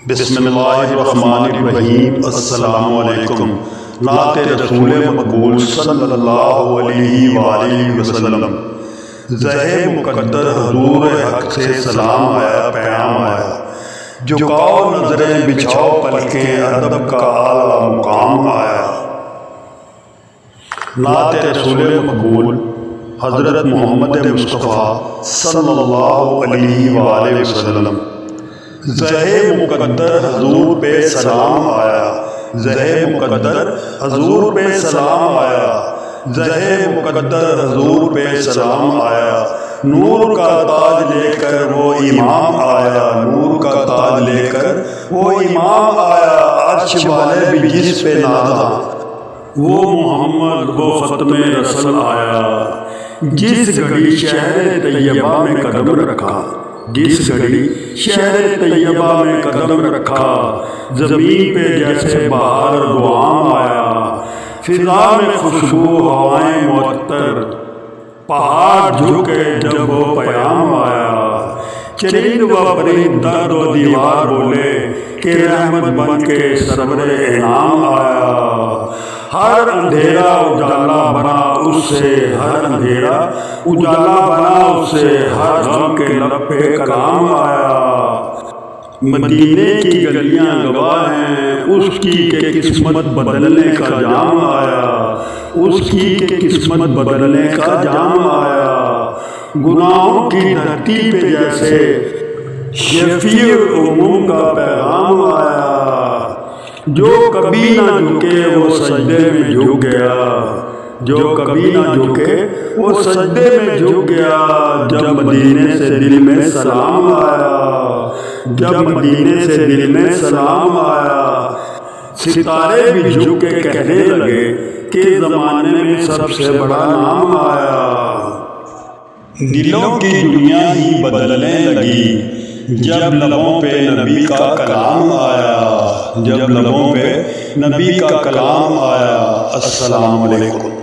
بسم اللہ الرحمن الرحیم۔ السلام علیکم۔ نعت رسول مقبول صلی اللہ علیہ وآلہ وسلم۔ زہ مقدر حضور حق سے سلام آیا، پیام آیا، جھکاؤ نظریں بچھاؤ پلکیں، ادب کا اعلیٰ مقام آیا۔ نعت رسول مقبول حضرت محمد مصطفیٰ صلی اللہ علیہ وآلہ وسلم۔ زہ مقدر حضور پہ سلام آیا، زہ مقدر حضور پہ سلام آیا، زہ مقدر حضور پہ سلام آیا۔ نور کا تاج لے کر وہ امام آیا، نور کا تاج لے کر وہ امام آیا۔ عرش والے بھی جس پہ نازاں وہ محمد وہ ختم رسل آیا۔ جس گھڑی شہر طیبہ میں قدم رکھا، جس گھڑی شہر طیبہ میں قدم رکھا، زمین پہ جیسے بہار دعام آیا۔ فضا میں خوشبو ہوائیں معطر، پہاڑ جھکے جب وہ پیام آیا۔ چرند و پرند در و دیوار بولے کہ رحمت بن کے سرور انعام آیا۔ ہر اندھیرا اجالا بنا اس سے، ہر اندھیرا اجالا بنا اس سے، ہر غم کے لب پہ کلام آیا۔ مدینے کی گلیاں گواہ ہیں اس کی کہ قسمت بدلنے کا جام آیا، اس کی کہ قسمت بدلنے کا جام آیا۔ گناہوں کی دھرتی پہ جیسے شفیع عموم کا پیغام آیا۔ جو کبھی نہ جھکے وہ سجدے میں جھک گیا، جو کبھی نہ جھکے وہ سجدے میں جھک گیا۔ جب مدینے سے دل میں سلام آیا، جب مدینے سے دل میں سلام آیا۔ ستارے بھی جھک کے کہنے لگے کہ زمانے میں سب سے بڑا نام آیا۔ دلوں کی دنیا ہی بدلنے لگی جب لبوں پہ نبی کا کلام آیا، جب لبوں پہ نبی کا کلام آیا۔ السلام علیکم۔